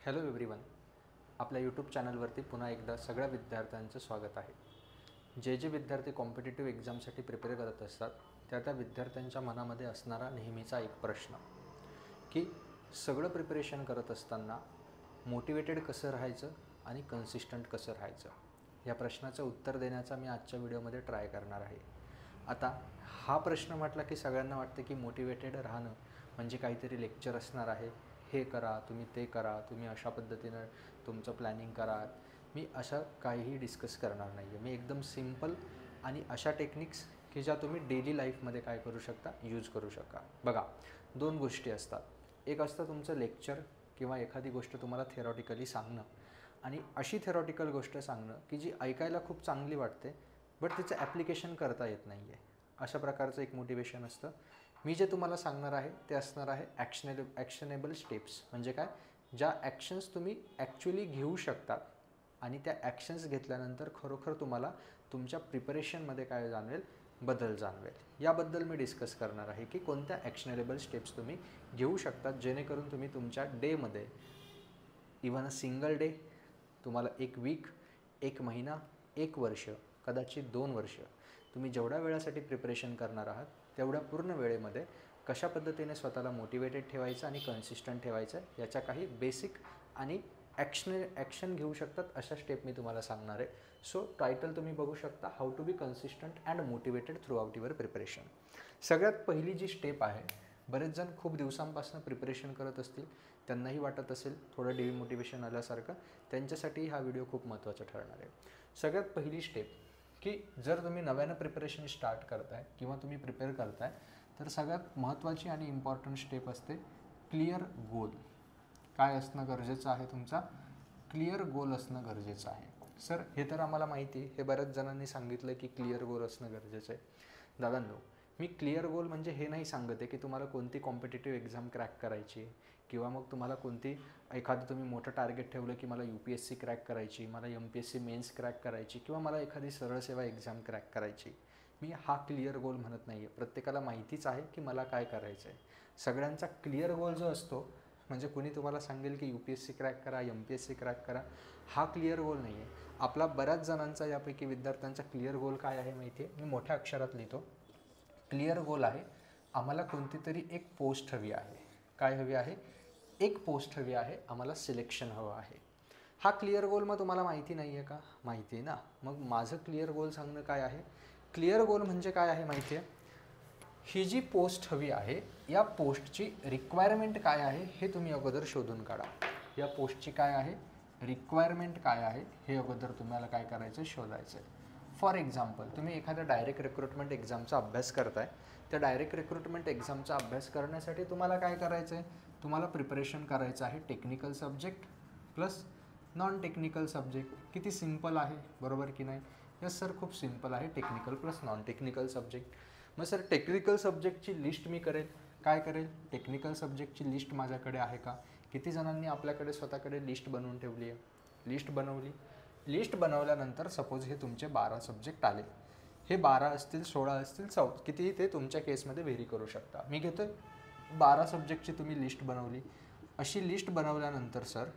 Hello everyone, आपल्या YouTube चॅनलवरती पुन्हा एकदा सगळ्या विद्यार्थ्यांचं स्वागत आहे. जे विद्यार्थी कॉम्पिटिटिव्ह एक्झामसाठी प्रिपेअर करत असतात त्या विद्यार्थ्यांच्या मनामध्ये असणारा नेहमीचा एक प्रश्न की सगळं प्रिपरेशन करत असताना मोटिवेटेड कसं राहायचं आणि कन्सिस्टंट कसं राहायचं, या प्रश्नाचं उत्तर देण्याचा मी आजच्या व्हिडिओमध्ये ट्राय करणार आहे. आता हा प्रश्न म्हटला की सगळ्यांना वाटते की मोटिवेटेड राहणं म्हणजे काहीतरी लेक्चर असणार आहे, हे करा, तुम्ही ते करा, तुम्ही अशा पद्धतीनं तुमचं प्लॅनिंग करा. मी अशा काहीही डिस्कस करणार नाही आहे. मी एकदम सिम्पल आणि अशा टेक्निक्स की ज्या तुम्ही डेली लाईफमध्ये काय करू शकता, यूज करू शकता. बघा, दोन गोष्टी असतात. एक असतं तुमचं लेक्चर किंवा एखादी गोष्ट तुम्हाला थेरॉटिकली सांगणं, आणि अशी थेरॉटिकल गोष्ट सांगणं की जी ऐकायला खूप चांगली वाटते बट तिचं ॲप्लिकेशन करता येत नाही आहे. अशा प्रकारचं एक मोटिवेशन असतं. मी जे तुम्हाला सांगणार आहे ते असणार आहे ॲक्शनेबल स्टेप्स. म्हणजे काय, ज्या ॲक्शन्स तुम्ही ॲक्च्युली घेऊ शकतात आणि त्या ॲक्शन्स घेतल्यानंतर खरोखर तुम्हाला तुमच्या प्रिपरेशनमध्ये काय जाणवेल, बदल जाणवेल. याबद्दल मी डिस्कस करणार आहे की कोणत्या ॲक्शनेबल स्टेप्स तुम्ही घेऊ शकतात जेणेकरून तुम्ही तुमच्या डेमध्ये, इवन अ सिंगल डे, तुम्हाला एक वीक, एक महिना, एक वर्ष, कदाचित 2 वर्ष, तुम्ही जेवढ्या वेळासाठी प्रिपरेशन करणार आहात तेवढ्या पूर्ण वेळेमध्ये कशा पद्धतीने स्वतःला मोटिवेटेड ठेवायचं आणि कन्सिस्टंट ठेवायचं, याच्या काही बेसिक आणि ॲक्शन घेऊ शकतात अशा स्टेप मी तुम्हाला सांगणार आहे. सो टायटल तुम्ही बघू शकता, how to be consistent and motivated throughout your preparation. सगळ्यात पहिली जी स्टेप आहे, बरेच जण खूप दिवसांपासून प्रिपरेशन करत असतील, त्यांनाही वाटत असेल थोडं डिमोटिवेशन आल्यासारखं, त्यांच्यासाठी हा व्हिडिओ खूप महत्त्वाचा ठरणार आहे. सगळ्यात पहिली स्टेप की जर तुम्ही नव्यानं प्रिपरेशन स्टार्ट करताय किंवा तुम्ही प्रिपेअर करताय तर सगळ्यात महत्त्वाची आणि इम्पॉर्टंट स्टेप असते क्लिअर गोल. काय असणं गरजेचं आहे, तुमचा क्लिअर गोल असणं गरजेचं आहे. सर हे तर आम्हाला माहिती आहे, हे बऱ्याच जणांनी सांगितलं की क्लिअर गोल असणं गरजेचं आहे. दादांनो, मी क्लिअर गोल म्हणजे हे नाही सांगत आहे की तुम्हाला कोणती कॉम्पिटिटिव्ह एक्झाम क्रॅक करायची किंवा मग तुम्हाला कोणती एखादं तुम्ही मोठं टार्गेट ठेवलं की मला UPSC क्रॅक करायची, मला MPSC मेन्स क्रॅक करायची किंवा मला एखादी सरळ सेवा एक्झाम क्रॅक करायची. मी हा क्लिअर गोल म्हणत नाही आहे. प्रत्येकाला माहितीच आहे की मला काय करायचं आहे. सगळ्यांचा क्लिअर गोल जो असतो, म्हणजे कुणी तुम्हाला सांगेल की UPSC क्रॅक करा, MPSC क्रॅक करा, हा क्लिअर गोल नाही आहे. आपला बऱ्याच जणांचा, यापैकी विद्यार्थ्यांचा क्लिअर गोल काय आहे माहिती आहे? मी मोठ्या अक्षरात लिहितो. क्लिअर गोल आहे, आम्हाला कोणती तरी एक पोस्ट हवी आहे. काय हवी आहे? एक पोस्ट हवी आहे, आम्हाला सिलेक्शन हवं आहे. हा क्लिअर गोल मग तुम्हाला माहिती नाही आहे का? माहिती आहे ना. मग माझं क्लिअर गोल सांगणं काय आहे? क्लिअर गोल म्हणजे काय आहे माहिती आहे? ही जी पोस्ट हवी आहे, या पोस्टची रिक्वायरमेंट काय आहे हे तुम्ही अगोदर शोधून काढा. या पोस्टची काय आहे, रिक्वायरमेंट काय आहे हे अगोदर तुम्हाला काय करायचं, शोधायचं आहे. फॉर एक्झाम्पल, तुम्ही एखाद्या डायरेक्ट रिक्रुटमेंट एक्झामचा अभ्यास करताय. त्या डायरेक्ट रिक्रुटमेंट एक्झामचा अभ्यास करण्यासाठी तुम्हाला काय करायचं आहे, तुम्हाला प्रिपरेशन करायचं आहे technical subject plus non technical subject. किती सिम्पल आहे, बरोबर की नाही? यस सर, खूप सिम्पल आहे. Technical plus non technical subject. मग सर टेक्निकल सब्जेक्टची लिस्ट मी करेल. काय करेल? टेक्निकल सब्जेक्टची लिस्ट माझ्याकडे आहे का? किती जणांनी आपल्याकडे स्वतःकडे लिस्ट बनवून ठेवली आहे? लिस्ट बनवली. लिस्ट बनवल्यानंतर सपोज हे तुमचे 12 सब्जेक्ट आले. हे 12 असतील, 16 असतील, कितीही ते तुमच्या केसमध्ये व्हेरी करू शकता. मी घेतो 12 सब्जेक्टची तुम्ही लिस्ट बनवली. अशी लिस्ट बनवल्यानंतर सर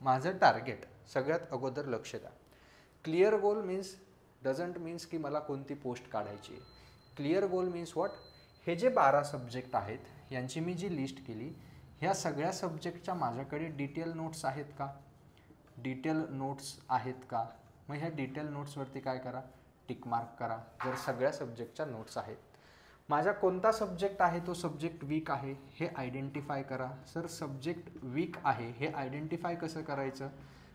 माझं टार्गेट, सगळ्यात अगोदर लक्ष द्या. Clear goal means doesn't means की मला कोणती पोस्ट काढायची आहे. Clear goal means what? हे जे 12 सब्जेक्ट आहेत यांची मी जी लिस्ट केली, ह्या सगळ्या सब्जेक्टच्या माझ्याकडे डिटेल नोट्स आहेत का? डिटेल नोट्स आहेत का? मग ह्या डिटेल नोट्सवरती काय करा, टिक मार्क करा जर सगळ्या सब्जेक्टच्या नोट्स आहेत. माझा कोणता सब्जेक्ट आहे तो सब्जेक्ट वीक आहे हे आयडेंटिफाय करा. सर सब्जेक्ट वीक आहे हे आयडेंटिफाय कसं करायचं?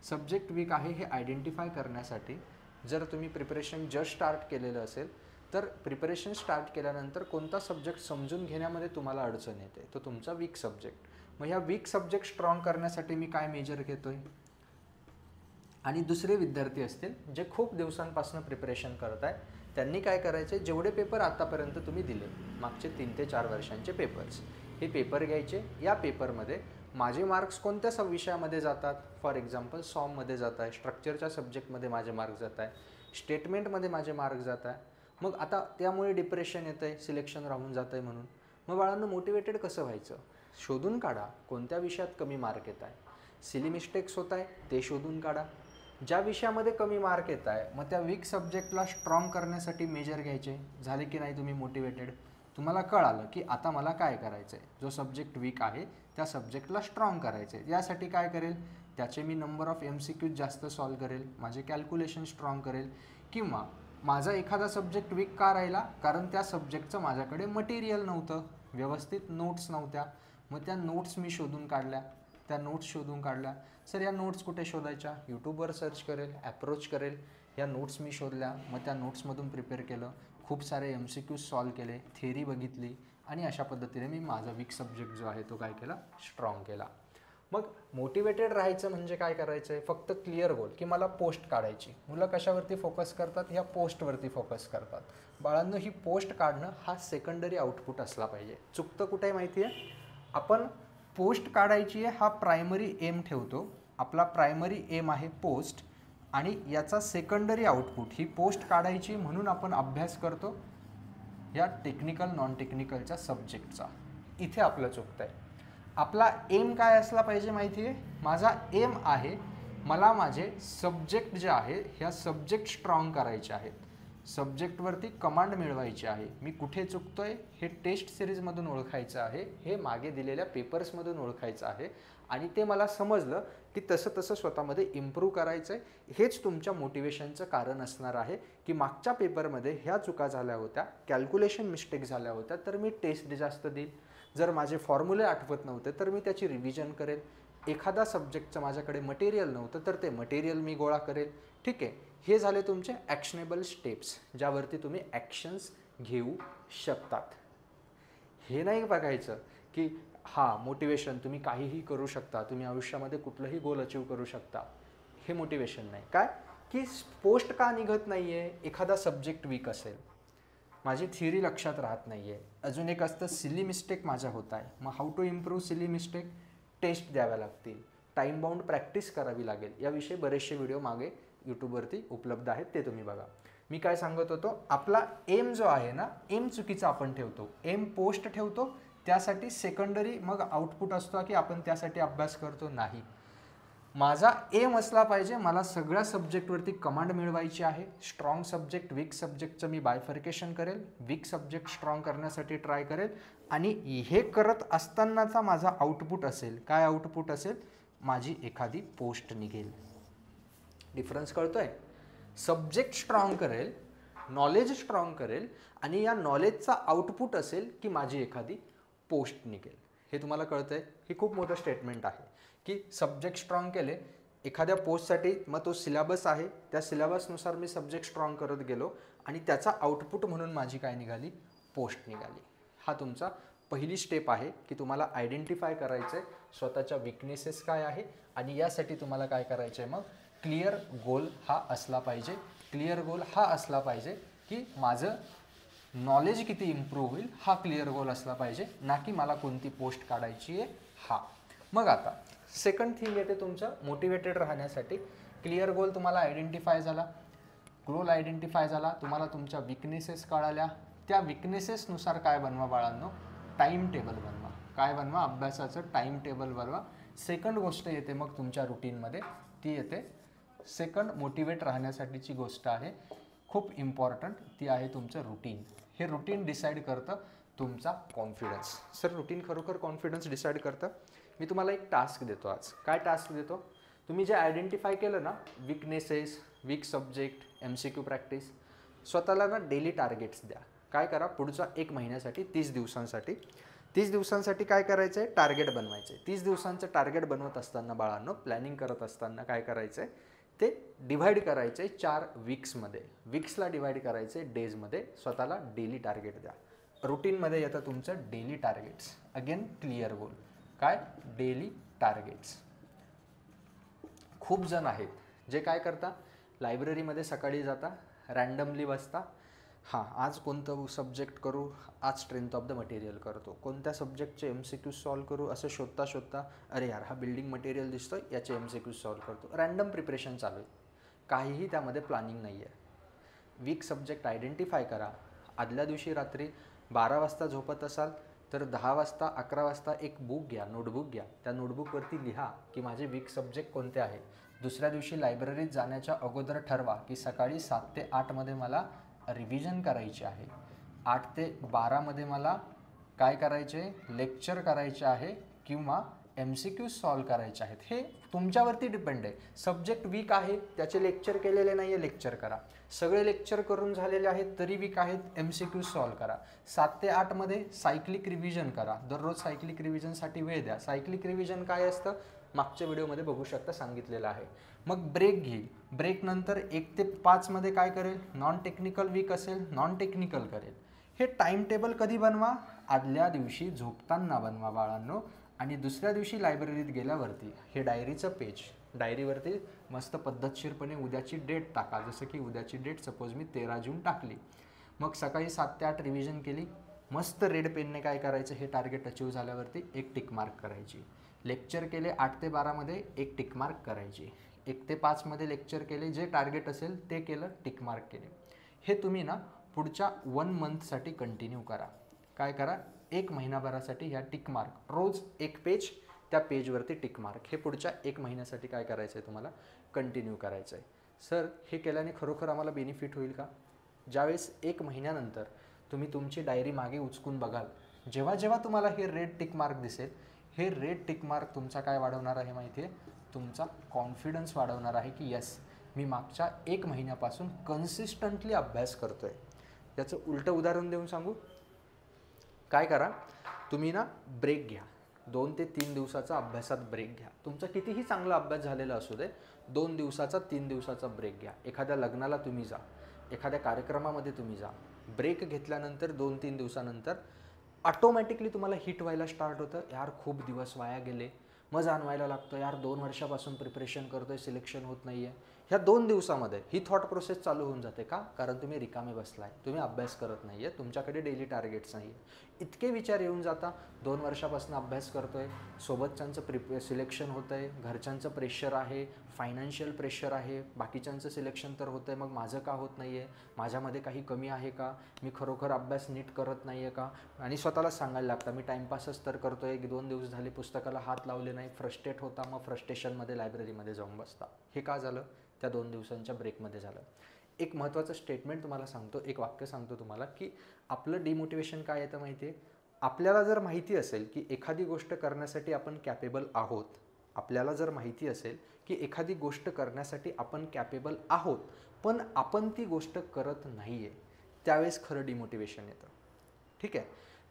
सब्जेक्ट वीक आहे हे आयडेंटिफाय करण्यासाठी जर तुम्ही प्रिपरेशन जस्ट स्टार्ट केलेलं असेल तर प्रिपरेशन स्टार्ट केल्यानंतर कोणता सब्जेक्ट समजून घेण्यामध्ये तुम्हाला अडचण येते, तो तुमचा वीक सब्जेक्ट. मग ह्या वीक सब्जेक्ट स्ट्रॉंग करण्यासाठी मी काय मेजर घेतो आहे? आणि दुसरे विद्यार्थी असतील जे खूप दिवसांपासून प्रिपरेशन करत आहे, त्यांनी काय करायचे, जेवढे पेपर आतापर्यंत तुम्ही दिले, मागचे 3 ते 4 वर्षांचे पेपर्स, हे पेपर घ्यायचे. या पेपरमध्ये माझे मार्क्स कोणत्या विषयामध्ये जातात? फॉर एक्झाम्पल सॉममध्ये जात आहे, स्ट्रक्चरच्या सब्जेक्टमध्ये माझे मार्क्स जात आहे, स्टेटमेंटमध्ये माझे मार्क्स जात आहे. मग आता त्यामुळे डिप्रेशन येतं आहे, सिलेक्शन राहून जातं आहे म्हणून. मग बाळांनो मोटिवेटेड कसं व्हायचं? शोधून काढा कोणत्या विषयात कमी मार्क येत आहे. सिली मिस्टेक्स होत आहे ते शोधून काढा. ज्या विषयामध्ये कमी मार्क येत आहे मग त्या वीक सब्जेक्टला स्ट्रॉंग करण्यासाठी मेजर घ्यायचे. झाले की नाही तुम्ही मोटिवेटेड? तुम्हाला कळालं की आता मला काय करायचं आहे, जो सब्जेक्ट वीक आहे त्या सब्जेक्टला स्ट्रॉंग करायचं आहे. यासाठी काय करेल, त्याचे मी नंबर ऑफ MCQज जास्त सॉल्व करेल, माझे कॅल्क्युलेशन स्ट्रॉंग करेल. किंवा माझा एखादा सब्जेक्ट वीक का राहिला, कारण त्या सब्जेक्टचं माझ्याकडे मटेरियल नव्हतं, व्यवस्थित नोट्स नव्हत्या. मग त्या नोट्स मी शोधून काढल्या. सर या नोट्स कुठे शोधायच्या? यूट्यूबवर सर्च करेल, ॲप्रोच करेल. या नोट्स मी शोधल्या, मग त्या नोट्समधून प्रिपेअर केलं, खूप सारे MCQज सॉल्व केले, थिअरी बघितली आणि अशा पद्धतीने मी माझा वीक सब्जेक्ट जो आहे तो काय केला, स्ट्रॉंग केला. मग मोटिवेटेड राहायचं म्हणजे काय करायचं आहे, फक्त क्लिअर गोल की मला पोस्ट काढायची. मुलं कशावरती फोकस करतात, ह्या पोस्टवरती फोकस करतात. बाळांनो, ही पोस्ट काढणं हा सेकंडरी आउटपुट असला पाहिजे. चुकतं कुठे आहे माहिती आहे, आपण पोस्ट काढायची आहे हा प्रायमरी एम ठेवतो. आपला प्रायमरी एम आहे पोस्ट आणि याचा सेकंडरी आउटपुट ही पोस्ट काढायची म्हणून आपण अभ्यास करतो या टेक्निकल नॉन टेक्निकलच्या सब्जेक्टचा. इथे आपलं चुकतं आहे. आपला एम काय असला पाहिजे माहिती आहे, माझा एम आहे मला माझे सब्जेक्ट जे आहे ह्या सब्जेक्ट स्ट्रॉंग करायचे आहेत, सब्जेक्टवरती कमांड मिळवायची आहे. मी कुठे चुकतोय हे टेस्ट सिरीजमधून ओळखायचं आहे, हे मागे दिलेल्या पेपर्समधून ओळखायचं आहे आणि ते मला समजलं की तसं तसं स्वतःमध्ये इम्प्रूव्ह करायचं आहे. हेच तुमच्या मोटिवेशनचं कारण असणार आहे की मागच्या पेपरमध्ये ह्या चुका झाल्या होत्या, कॅल्क्युलेशन मिस्टेक झाल्या होत्या, तर मी टेस्ट जास्त देईल. जर माझे फॉर्म्युले आठवत नव्हते तर मी त्याची रिव्हिजन करेल. एखादा सब्जेक्टचं माझ्याकडे मटेरियल नव्हतं तर ते मटेरियल मी गोळा करेल. ठीक आहे, हे झाले तुमचे ॲक्शनेबल स्टेप्स ज्यावरती तुम्ही ॲक्शन्स घेऊ शकतात. हे नाही बघायचं की मोटिवेशन तुम्ही काहीही करू शकता, तुम्ही आयुष्यामध्ये कुठलंही गोल अचीव करू शकता, हे मोटिवेशन नाही. काय की पोस्ट का निघत नाही आहे, एखादा सब्जेक्ट वीक असेल, माझी थिअरी लक्षात राहत नाही आहे. अजून एक असतं सिली मिस्टेक माझ्या होत आहे. मग how to improve silly mistake, test द्याव्या लागतील, टाईम बाउंड प्रॅक्टिस करावी लागेल. याविषयी बरेचसे व्हिडिओ मागे यूट्यूबवरती उपलब्ध आहेत, ते तुम्ही बघा. मी काय सांगत होतो, आपला एम जो आहे ना, एम चुकीचा आपण ठेवतो, एम पोस्ट ठेवतो, त्यासाठी सेकंडरी मग आउटपुट असतो की आपण त्यासाठी अभ्यास करतो. नाही, माझा एम असला पाहिजे मला सगळ्या सब्जेक्टवरती कमांड मिळवायची आहे. स्ट्रॉंग सब्जेक्ट वीक सब्जेक्टचं मी बायफर्केशन करेल, वीक सब्जेक्ट स्ट्रॉंग करण्यासाठी ट्राय करेल आणि हे करत असतानाचा माझा आउटपुट असेल, काय आउटपुट असेल, माझी एखादी पोस्ट निघेल. डिफरन्स कळतोय? सब्जेक्ट स्ट्रॉंग करेल, नॉलेज स्ट्रॉंग करेल आणि या नॉलेजचा आउटपुट असेल की माझी एखादी पोस्ट निघेल. हे तुम्हाला कळतंय? हे खूप मोठं स्टेटमेंट आहे की सब्जेक्ट स्ट्रॉंग केले एखाद्या पोस्टसाठी, मग तो सिलेबस आहे, त्या सिलेबसनुसार मी सब्जेक्ट स्ट्रॉंग करत गेलो आणि त्याचा आउटपुट म्हणून माझी काय निघाली, पोस्ट निघाली. हा तुमचा पहिली स्टेप आहे की तुम्हाला आयडेंटिफाय करायचं आहे स्वतःच्या विकनेसेस काय आहे आणि यासाठी तुम्हाला काय करायचं आहे, मग क्लिअर गोल हा असला पाहिजे. क्लिअर गोल हा असला पाहिजे की माझं नॉलेज किती इम्प्रूव्ह होईल, हा क्लिअर गोल असला पाहिजे, ना की मला कोणती पोस्ट काढायची आहे हा. मग आता सेकंड थिंग येते तुमचं मोटिवेटेड राहण्यासाठी. क्लिअर गोल तुम्हाला आयडेंटिफाय झाला, गोल आयडेंटिफाय झाला, तुम्हाला तुमच्या विकनेसेस कळाल्या. त्या विकनेसेसनुसार काय बनवा बाळांनो, टाईम टेबल बनवा. काय बनवा, अभ्यासाचं टाईम टेबल बनवा. सेकंड गोष्ट येते मग तुमच्या रुटीनमध्ये, ती येते सेकंड मोटिवेट राहण्यासाठीची गोष्ट आहे, खूप इम्पॉर्टंट, ती आहे तुमचं रुटीन. हे रुटीन डिसाईड करतं तुमचा कॉन्फिडन्स. सर रुटीन खरोखर कॉन्फिडन्स डिसाईड करतं? मी तुम्हाला एक टास्क देतो आज. काय टास्क देतो, तुम्ही जे आयडेंटिफाय केलं ना, weaknesses, weak subject, MCQ practice, स्वतःला ना डेली टार्गेट्स द्या. काय करा, पुढच्या 1 महिन्यासाठी 30 दिवसांसाठी काय करायचं आहे, टार्गेट बनवायचं आहे. 30 दिवसांचं टार्गेट बनवत असताना बाळांनो, प्लॅनिंग करत असताना काय करायचं आहे, ते डिव्हाइड करायचं आहे 4 वीक्समध्ये. वीक्सला डिव्हाइड करायचं आहे डेजमध्ये. स्वतःला डेली टार्गेट द्या. रुटीनमध्ये येतं तुमचं डेली टार्गेट्स. अगेन क्लिअर गोल, काय, डेली टार्गेट्स. खूप जण आहेत जे काय करता, लायब्ररीमध्ये सकाळी जाता, रँडमली बसता, आज कोणतं सब्जेक्ट करू, आज स्ट्रेंथ ऑफ द मटेरियल करतो, कोणत्या सब्जेक्टचे MCQ सॉल्व करू, असं शोधता अरे यार हा बिल्डिंग मटेरियल दिसतोय, याचे MCQ सॉल्व करतो. रँडम प्रिपरेशन चालू आहे, काहीही त्यामध्ये प्लॅनिंग नाही आहे. वीक सब्जेक्ट आयडेंटिफाय करा. आदल्या दिवशी रात्री 12 वाजता झोपत असाल तर 10 वाजता 11 वाजता एक बुक घ्या, नोटबुक घ्या. त्या नोटबुकवरती लिहा की माझे वीक सब्जेक्ट कोणते आहे. दुसऱ्या दिवशी लायब्ररीत जाण्याच्या अगोदर ठरवा की सकाळी 7 ते 8 मध्ये मला रिव्हिजन करायची आहे, 8 ते 12 मध्ये मला काय करायचे, लेक्चर करायचे आहे किंवा MCQ सॉल्व करायचे आहेत. हे तुमच्यावरती डिपेंड आहे. सब्जेक्ट वीक आहे, त्याचे लेक्चर केलेले नाही आहे, लेक्चर करा. सगळे लेक्चर करून झालेले आहेत तरी वीक आहेत, MCQ सॉल्व करा. 7 ते 8 मध्ये सायक्लिक रिव्हिजन करा. दररोज सायक्लिक रिव्हिजनसाठी वेळ द्या. सायक्लिक रिव्हिजन काय असतं मागच्या व्हिडिओमध्ये बघू शकता, सांगितलेलं आहे. मग ब्रेक घेईल. ब्रेक नंतर 1 ते 5 मध्ये काय करेल, नॉन टेक्निकल वीक असेल नॉन टेक्निकल करेल. हे टाइम टेबल कधी बनवा, आदल्या दिवशी झोपताना बनवा बाळांनो. आणि दुसऱ्या दिवशी लायब्ररीत गेल्यावरती हे डायरीचं पेज, डायरीवरती मस्त पद्धतशीरपणे उद्याची डेट टाका. जसं की उद्याची डेट सपोज मी 13 जून टाकली. मग सकाळी 7 ते 8 रिव्हिजन केली. मस्त रेड पेनने काय करायचं, हे टार्गेट अचीव झाल्यावरती एक टिक मार्क करायची. लेक्चर केले 8 ते 12 मध्ये एक टिक मार्क करायची. 1 ते 5 मध्ये लेक्चर केले, जे टार्गेट असेल ते केलं, टिक मार्क केले. हे तुम्ही ना पुढच्या 1 मंथसाठी कंटिन्यू करा. काय करा, 1 महिनाभरासाठी ह्या टिक मार्क, रोज एक पेज, त्या पेजवरती टिक मार्क, हे पुढच्या 1 महिन्यासाठी काय करायचं आहे तुम्हाला, कंटिन्यू करायचं आहे. सर हे केल्याने खरोखर आम्हाला बेनिफिट होईल का? ज्यावेळेस 1 महिन्यानंतर तुम्ही तुमची डायरी मागे उचकून बघाल, जेव्हा जेव्हा तुम्हाला हे रेड टिक मार्क दिसेल, हे रेड टिक मार्क तुमचा काय वाढवणार आहे माहिती आहे, तुमचा कॉन्फिडन्स वाढवणार आहे की येस मी मागच्या 1 महिन्यापासून कन्सिस्टंटली अभ्यास करतो आहे. याचं उलटं उदाहरण देऊन सांगू, काय करा, तुम्ही ना ब्रेक घ्या, 2 ते 3 दिवसाचा अभ्यासात ब्रेक घ्या. तुमचा कितीही चांगला अभ्यास झालेला असू दे, 2 दिवसाचा 3 दिवसाचा ब्रेक घ्या. एखाद्या लग्नाला तुम्ही जा, एखाद्या कार्यक्रमामध्ये तुम्ही जा. ब्रेक घेतल्यानंतर 2-3 दिवसानंतर ऑटोमॅटिकली तुम्हाला हिट व्हायला स्टार्ट होतं, यार खूप दिवस वाया गेले. मग जाणवायला लागतं, यार 2 वर्षापासून प्रिपरेशन करतोय, सिलेक्शन होत नाही आहे. ह्या 2 दिवसामध्ये ही थॉट प्रोसेस चालू होऊन जाते. का? कारण तुम्ही रिकामे बसलाय, तुम्ही अभ्यास करत नाही आहे, तुमच्याकडे डेली टार्गेट्स नाही आहे. इतके विचार येऊन जाता, 2 वर्षापासून अभ्यास करतोय, सोबतच्यांचं सिलेक्शन होतं आहे, घरच्यांचं प्रेशर आहे, फायनान्शियल प्रेशर आहे, बाकीच्यांचं सिलेक्शन तर होतं आहे, मग माझं का होत नाही आहे, माझ्यामध्ये काही कमी आहे का, मी खरोखर अभ्यास नीट करत नाही आहे का. आणि स्वतःला सांगायला लागतं मी टाईमपासच तर करतो आहे, 2 दिवस झाले पुस्तकाला हात लावले नाही, फ्रस्ट्रेट होता. मग फ्रस्ट्रेशनमध्ये लायब्ररीमध्ये जाऊन बसता. हे का झालं? त्या 2 दिवसांच्या ब्रेकमध्ये झालं. एक महत्त्वाचं स्टेटमेंट तुम्हाला सांगतो, एक वाक्य सांगतो तुम्हाला, की आपलं डिमोटिवेशन काय येतं माहिती आहे, आपल्याला जर माहिती असेल की एखादी गोष्ट करण्यासाठी आपण कॅपेबल आहोत, आपल्याला जर माहिती असेल की एखादी गोष्ट करण्यासाठी आपण कॅपेबल आहोत, पण आपण ती गोष्ट करत नाही आहे, त्यावेळेस खरं डिमोटिवेशन येतं. ठीक आहे,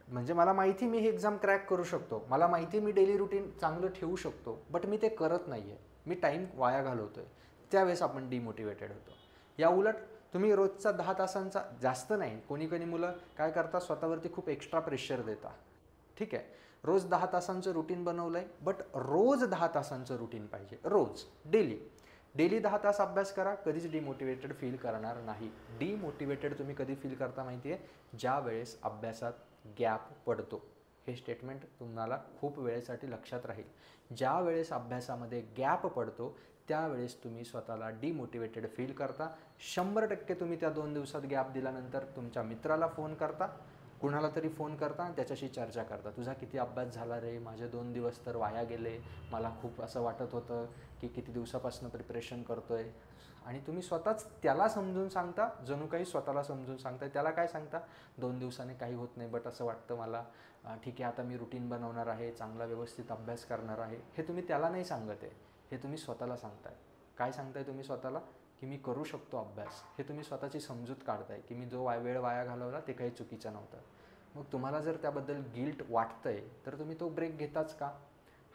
म्हणजे मला माहिती मी ही एक्झाम क्रॅक करू शकतो, मला माहिती मी डेली रुटीन चांगलं ठेवू शकतो, बट मी ते करत नाही आहे, मी टाईम वाया घालवतो आहे, त्यावेळेस आपण डिमोटिवेटेड होतो. या उलट तुम्ही रोजचा 10 तासांचा, जास्त नाही, कोणी कोणी मुलं काय करतात, स्वतःवरती खूप एक्स्ट्रा प्रेशर देतात. ठीक आहे, रोज 10 तासांचं रुटीन बनवलं आहे, बट रोज 10 तासांचं रुटीन पाहिजे, रोज डेली 10 तास अभ्यास करा, कधीच डिमोटिवेटेड फील करणार नाही. डिमोटिवेटेड तुम्ही कधी फील करता माहिती आहे, ज्या वेळेस अभ्यासात गॅप पडतो. हे स्टेटमेंट तुम्हाला खूप वेळेसाठी लक्षात राहील. ज्या वेळेस अभ्यासामध्ये गॅप पडतो त्यावेळेस तुम्ही स्वतःला डिमोटिवेटेड फील करता. 100% तुम्ही त्या 2 दिवसात गॅप दिल्यानंतर तुमच्या मित्राला फोन करता, कुणाला तरी फोन करता आणि त्याच्याशी चर्चा करता, तुझा किती अभ्यास झाला रे, माझे 2 दिवस तर वाया गेले, मला खूप असं वाटत होतं की किती दिवसापासून प्रिपरेशन करतोय. आणि तुम्ही स्वतःच त्याला समजून सांगता, जणू काही स्वतःला समजून सांगताय. त्याला काय सांगता, 2 दिवसाने काही होत नाही, बट असं वाटतं मला, ठीक आहे आता मी रुटीन बनवणार आहे, चांगला व्यवस्थित अभ्यास करणार आहे. हे तुम्ही त्याला नाही सांगत आहे, हे तुम्ही स्वतःला सांगताय. काय सांगताय तुम्ही स्वतःला, की मी करू शकतो अभ्यास. हे तुम्ही स्वतःची समजूत काढताय की मी जो वेळ वाया घालवला ते काही चुकीचं नव्हतं. मग तुम्हाला जर त्याबद्दल गिल्ट वाटतंय तर तुम्ही तो ब्रेक घेताच का?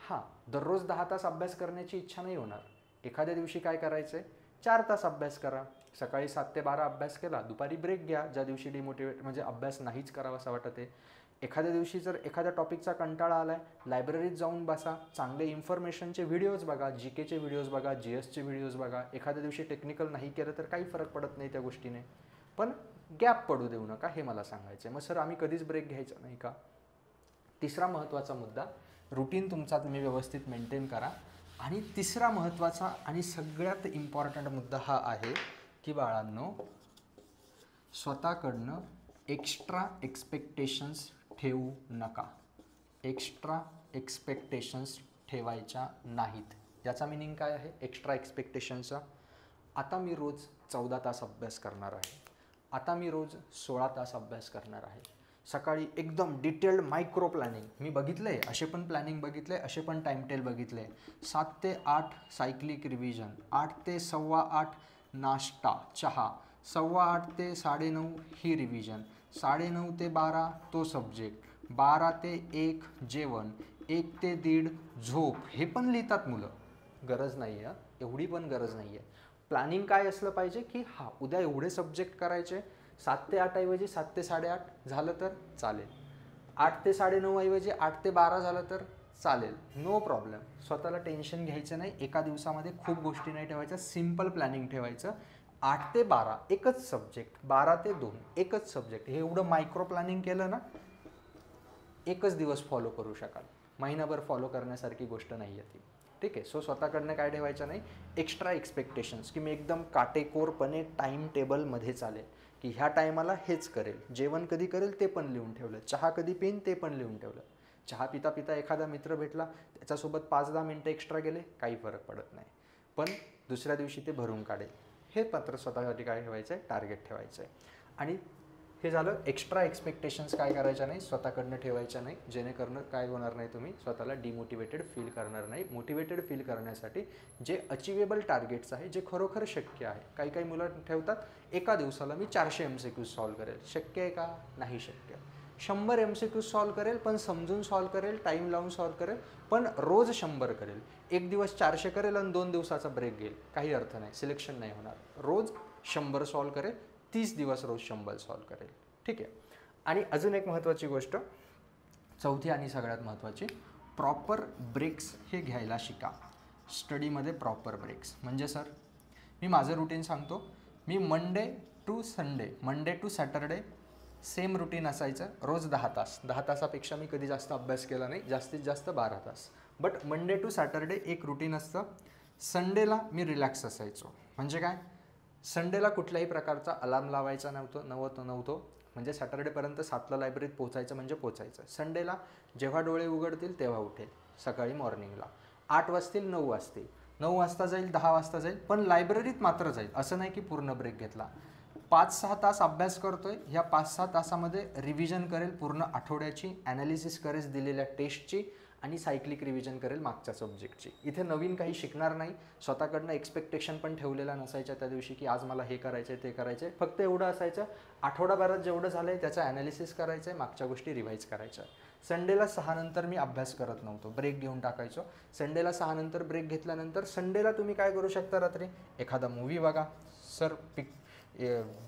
हां, दररोज 10 तास अभ्यास करण्याची इच्छा नाही होणार. एखाद्या दिवशी काय करायचं आहे, 4 तास अभ्यास करा. सकाळी 7 ते 12 अभ्यास केला, दुपारी ब्रेक घ्या, ज्या दिवशी डिमोटिवेट म्हणजे अभ्यास नाहीच करावा असं वाटत आहे. एखाद्या दिवशी जर एखाद्या टॉपिकचा कंटाळा आला आहे, लायब्ररीत जाऊन बसा, चांगले इन्फॉर्मेशनचे व्हिडिओज बघा, GKचे व्हिडिओज बघा, GSचे व्हिडिओज बघा. एखाद्या दिवशी टेक्निकल नाही केलं तर काही फरक पडत नाही त्या गोष्टीने, पण गॅप पडू देऊ नका, हे मला सांगायचं आहे. मग सर आम्ही कधीच ब्रेक घ्यायचा नाही का? तिसरा महत्त्वाचा मुद्दा, रुटीन तुमचा तुम्ही व्यवस्थित मेंटेन करा. आणि तिसरा महत्त्वाचा आणि सगळ्यात इम्पॉर्टंट मुद्दा हा आहे की बाळांनो, स्वतःकडनं एक्स्ट्रा एक्सपेक्टेशन्स ठेवू नका. एक्स्ट्रा एक्सपेक्टेशन्स ठेवायच्या नाहीत. याचा मिनिंग काय आहे एक्स्ट्रा एक्सपेक्टेशनचा? आता मी रोज 14 तास अभ्यास करणार आहे, आता मी रोज 16 तास अभ्यास करणार आहे. सकाळी एकदम डिटेल्ड मायक्रो प्लॅनिंग मी बघितलं आहे, असे पण प्लॅनिंग बघितलं आहे, असे पण टाईमटेल बघितले आहे. 7 ते 8 सायक्लिक रिव्हिजन, 8 ते 8:15 नाश्ता चहा, 8:15 ते 9:30 ही रिव्हिजन, 9:30 ते 12 तो सब्जेक्ट, 12 ते 1 जेवण, 1 ते 1:30 झोप. हे पण लिहितात मुलं. गरज नाही आहे, एवढी पण गरज नाही आहे. प्लॅनिंग काय असलं पाहिजे की उद्या एवढे सब्जेक्ट करायचे, 7 ते 8 ऐवजी 7 ते 8:30 झालं तर चालेल, 8 ते 9:30 ऐवजी 8 ते 12 झालं तर चालेल, नो प्रॉब्लेम. स्वतःला टेन्शन घ्यायचं नाही. एका दिवसामध्ये खूप गोष्टी नाही ठेवायच्या, सिम्पल प्लॅनिंग ठेवायचं. 8 ते 12 एकच सब्जेक्ट, 12 ते 2 एकच सब्जेक्ट. हे एवढं मायक्रो प्लॅनिंग केलं ना, एकच दिवस फॉलो करू शकाल. महिनाभर फॉलो करण्यासारखी गोष्ट नाही आहे ती. ठीक आहे. सो स्वतःकडनं काय ठेवायचं नाही एक्स्ट्रा एक्सपेक्टेशन्स, की मी एकदम काटेकोरपणे टाईम टेबलमध्ये चालेल, की ह्या टायमाला हेच करेल, जेवण कधी करेल ते पण लिहून ठेवलं, चहा कधी पिईन ते पण लिहून ठेवलं. चहा पिता पिता एखादा मित्र भेटला, त्याच्यासोबत 5-10 मिनटं एक्स्ट्रा गेले, काही फरक पडत नाही, पण दुसऱ्या दिवशी ते भरून काढेल. हे पत्र स्वतःसाठी काय ठेवायचं आहे टार्गेट ठेवायचं आहे. आणि हे झालं. एक्स्ट्रा एक्सपेक्टेशन्स काय करायच्या नाही, स्वतःकडनं ठेवायच्या नाही, जेणेकरून काय होणार नाही, तुम्ही स्वतःला डिमोटिवेटेड फील करणार नाही. मोटिवेटेड फील करण्यासाठी जे अचिवेबल टार्गेट्स आहे, जे खरोखर शक्य आहे. काही काही मुलं ठेवतात एका दिवसाला मी 400 MCQs सॉल्व करेल. शक्य आहे का? नाही शक्य. 100 MCQs सॉल्व करेल, पण समजून सॉल्व करेल, टाईम लावून सॉल्व करेल, पण रोज 100 करेल. एक दिवस 400 करेल आणि 2 दिवसाचा ब्रेक घेईल, काही अर्थ नाही, सिलेक्शन नाही होणार. रोज 100 सॉल्व करेल, 30 दिवस रोज 100 सॉल्व करेल. ठीक आहे. आणि अजून एक महत्त्वाची गोष्ट, चौथी आणि सगळ्यात महत्त्वाची, प्रॉपर ब्रेक्स हे घ्यायला शिका. स्टडीमध्ये प्रॉपर ब्रेक्स म्हणजे सर मी माझं रुटीन सांगतो. मी Monday to Saturday same routine असायचं, रोज 10 तास. 10 तासापेक्षा मी कधी जास्त अभ्यास केला नाही, जास्तीत जास्त 12 तास. बट मंडे टू सॅटरडे एक रुटीन असतं. संडेला मी रिलॅक्स असायचो. म्हणजे काय, संडेला कुठल्याही प्रकारचा अलार्म लावायचा नव्हतो. म्हणजे सॅटर्डेपर्यंत 7ला लायब्ररीत पोचायचं म्हणजे पोचायचं. संडेला जेव्हा डोळे उघडतील तेव्हा उठेल, सकाळी मॉर्निंगला 8 वाजतील 9 वाजतील, 9 वाजता जाईल 10 वाजता जाईल, पण लायब्ररीत मात्र जाईल. असं नाही की पूर्ण ब्रेक घेतला. 5-6 तास अभ्यास करतोय, ह्या 5-6 तासामध्ये रिव्हिजन करेल पूर्ण आठवड्याची, ॲनालिसिस करेल दिलेल्या टेस्टची, आणि सायक्लिक रिव्हिजन करेल मागच्या सब्जेक्टची. इथे नवीन काही शिकणार नाही. स्वतःकडनं एक्सपेक्टेशन पण ठेवलेला नसायच्या त्या दिवशी, की आज मला हे करायचं आहे ते करायचं आहे. फक्त एवढं असायचं, आठवडाभरात जेवढं झालं आहे त्याचं ॲनालिसिस करायचं आहे, मागच्या गोष्टी रिवाईज करायच्या. संडेला 6 नंतर मी अभ्यास करत नव्हतो, ब्रेक घेऊन टाकायचो. संडेला 6 नंतर ब्रेक घेतल्यानंतर संडेला तुम्ही काय करू शकता, रात्री एखादा मूवी बघा. सर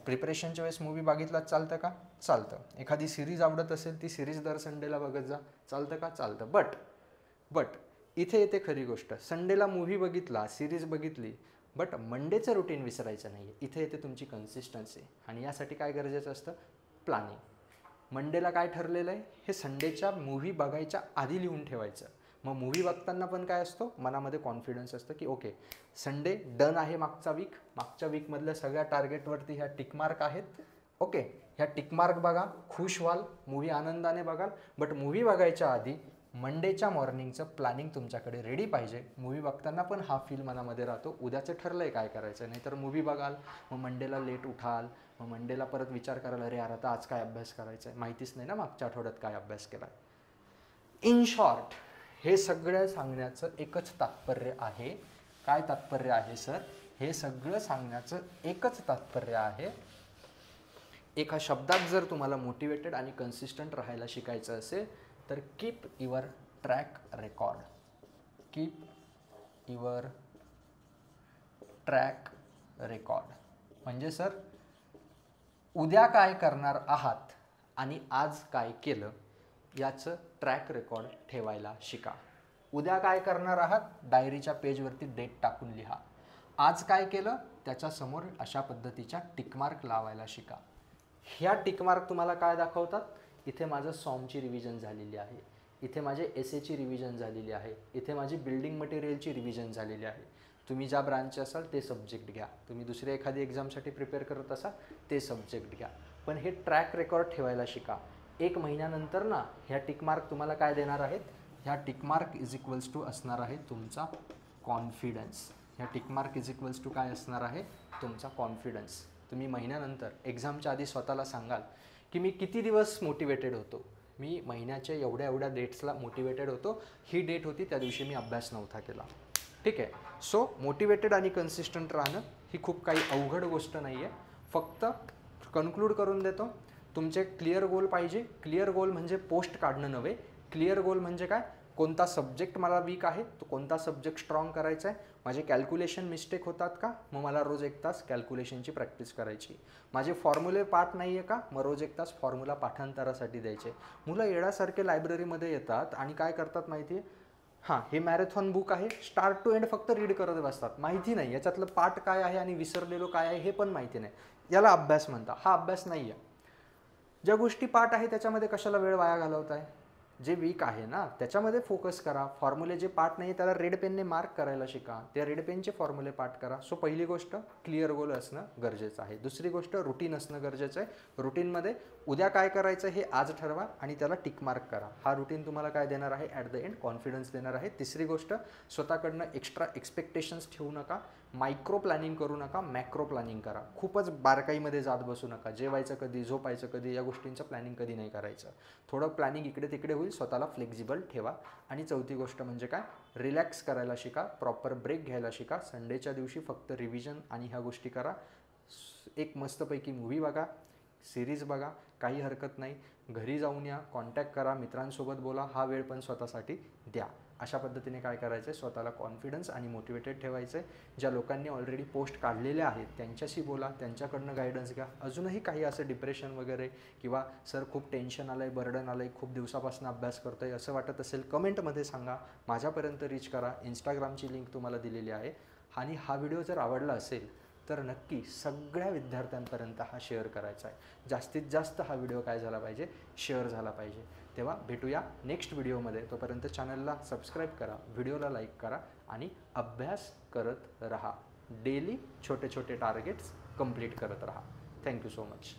प्रिपरेशनच्या वेळेस मूवी बघितलात चालतं का? चालतं. एखादी सिरीज आवडत असेल ती सिरीज दर संडेला बघत जा, चालतं का? चालतं. बट इथे येते खरी गोष्ट. संडेला मूव्ही बघितला, सिरीज बघितली, बट मंडेचं रुटीन विसरायचं नाही आहे. इथे येते तुमची कन्सिस्टन्सी. आणि यासाठी काय गरजेचं असतं, प्लॅनिंग. मंडेला काय ठरलेलं आहे हे संडेच्या मूव्ही बघायच्या आधी लिहून ठेवायचं. मग मूव्ही बघताना पण काय असतो, मनामध्ये कॉन्फिडन्स असतं की ओके संडे डन आहे. मागच्या वीकमधल्या सगळ्या टार्गेटवरती ह्या टिकमार्क आहेत. ओके, ह्या टिकमार्क बघा, खुश व्हाल, मूव्ही आनंदाने बघाल. बट मूव्ही बघायच्या आधी मंडेच्या मॉर्निंगचं प्लॅनिंग तुमच्याकडे रेडी पाहिजे. मूव्ही बघताना पण हा फील मनामध्ये राहतो, उद्याचं ठरलं आहे काय करायचं. नाहीतर मूव्ही बघाल, मग मंडेला लेट उठाल, मग मंडेला परत विचार कराल, अरे यार आता आज काय अभ्यास करायचा आहे, माहितीच नाही ना मागच्या आठवड्यात काय अभ्यास केला. इन शॉर्ट हे सगळं सांगण्याचं एकच तात्पर्य आहे. काय तात्पर्य आहे सर? हे सगळं सांगण्याचं एकच तात्पर्य आहे, एका शब्दात जर तुम्हाला मोटिवेटेड आणि कन्सिस्टंट राहायला शिकायचं असेल तर keep your track record. Keep your track record म्हणजे सर उद्या काय करणार आहात आणि आज काय केलं याचं ट्रॅक रेकॉर्ड ठेवायला शिका. उद्या काय करणार आहात, डायरीच्या पेजवरती डेट टाकून लिहा. आज काय केलं त्याच्यासमोर अशा पद्धतीच्या टिकमार्क लावायला शिका. ह्या टिकमार्क तुम्हाला काय दाखवतात, इथे माझं सॉमची रिव्हिजन झालेली आहे, इथे माझे एसेची रिव्हिजन झालेली आहे, इथे माझी बिल्डिंग मटेरियलची रिव्हिजन झालेली आहे. तुम्ही ज्या ब्रांचचे असाल ते सब्जेक्ट घ्या, तुम्ही दुसरी एखादी एक्झामसाठी प्रिपेअर करत असाल ते सब्जेक्ट घ्या, पण हे ट्रॅक रेकॉर्ड ठेवायला शिका. 1 महिन्यानंतर ना ह्या टिक मार्क तुम्हाला काय देणार आहेत, ह्या tick mark is equals to असणार आहे तुमचा कॉन्फिडन्स. ह्या tick mark is equals to काय असणार आहे, तुमचा कॉन्फिडन्स. तुम्ही महिन्यानंतर एक्झामच्या आधी स्वतःला सांगाल की मी किती दिवस मोटिवेटेड होतो, मी महिन्याच्या एवढ्या एवढ्या डेट्सला मोटिवेटेड होतो, ही डेट होती त्या दिवशी मी अभ्यास नव्हता केला. ठीक आहे. सो मोटिवेटेड आणि कन्सिस्टंट राहणं ही खूप काही अवघड गोष्ट नाही आहे. फक्त कन्क्लूड करून देतो, तुमचे क्लिअर गोल पाहिजे. क्लिअर गोल म्हणजे पोस्ट काढणं नव्हे. क्लिअर गोल म्हणजे काय, कोणता सब्जेक्ट मला वीक आहे तो कोणता सब्जेक्ट स्ट्रॉंग करायचा आहे, माझे कॅल्क्युलेशन मिस्टेक होतात का, मग मला रोज 1 तास कॅल्क्युलेशनची प्रॅक्टिस करायची, माझे फॉर्म्युले पाठ नाही आहे का, मग रोज 1 तास फॉर्म्युला पाठांतरासाठी द्यायचे. मुलं येण्यासारखे लायब्ररीमध्ये येतात आणि काय करतात माहिती आहे, हां हे मॅरेथॉन बुक आहे, स्टार्ट टू एंड फक्त रीड करत बसतात. माहिती नाही याच्यातलं पाठ काय आहे आणि विसरलेलो काय आहे हे पण माहिती नाही. याला अभ्यास म्हणतात. हा अभ्यास नाही आहे. ज्या गोष्टी पाठ आहे त्याच्यामध्ये कशाला वेळ वाया घालवताय. जे वीक आहे ना त्याच्यामध्ये फोकस करा. फॉर्म्युले जे पाठ नाही त्याला रेड पेनने मार्क करायला शिका. त्या रेड पेनचे फॉर्म्युले पाठ करा. सो पहिली गोष्ट क्लिअर गोल असणं गरजेचं आहे. दुसरी गोष्ट रुटीन असणं गरजेचं आहे. रुटीनमध्ये उद्या काय करायचं हे आज ठरवा आणि त्याला टिक मार्क करा. हा रुटीन तुम्हाला काय देणार आहे, ॲट द एंड कॉन्फिडन्स देणार आहे. तिसरी गोष्ट, स्वतःकडनं एक्स्ट्रा एक्सपेक्टेशन्स ठेवू नका. मायक्रो प्लॅनिंग करू नका, मॅक्रो प्लॅनिंग करा. खूपच बारकाईमध्ये जात बसू नका. जेवायचं कधी, झोपायचं कधी, या गोष्टींचं प्लॅनिंग कधी नाही करायचं. थोडं प्लॅनिंग इकडे तिकडे होईल. स्वतःला फ्लेक्झिबल ठेवा. आणि चौथी गोष्ट म्हणजे काय, रिलॅक्स करायला शिका. प्रॉपर ब्रेक घ्यायला शिका. संडेच्या दिवशी फक्त रिव्हिजन आणि ह्या गोष्टी करा. एक मस्तपैकी मूव्ही बघा, सिरीज बघा, काही हरकत नाही. घरी जाऊन या, कॉन्टॅक्ट करा, मित्रांसोबत बोला. हा वेळ पण स्वतःसाठी द्या. अशा पद्धतीने काय करायचं आहे, स्वतःला कॉन्फिडन्स आणि मोटिवेटेड ठेवायचं आहे. ज्या लोकांनी ऑलरेडी पोस्ट काढलेल्या आहेत त्यांच्याशी बोला, त्यांच्याकडनं गायडन्स घ्या. अजूनही काही असं डिप्रेशन वगैरे किंवा सर खूप टेन्शन आलं आहे, बर्डन आलं आहे, खूप दिवसापासून अभ्यास करतो आहे असं वाटत असेल, कमेंटमध्ये सांगा. माझ्यापर्यंत रीच करा. इंस्टाग्रामची लिंक तुम्हाला दिलेली आहे. आणि हा व्हिडिओ जर आवडला असेल तर नक्की सगळ्या विद्यार्थ्यांपर्यंत हा शेअर करायचा आहे. जास्तीत जास्त हा व्हिडिओ काय झाला पाहिजे, शेअर झाला पाहिजे. तेव्हा भेटूया नेक्स्ट व्हिडिओमध्ये. तोपर्यंत चॅनलला सबस्क्राईब करा, व्हिडिओला लाईक करा आणि अभ्यास करत रहा. डेली छोटे छोटे टार्गेट्स कंप्लीट करत रहा. Thank you so much.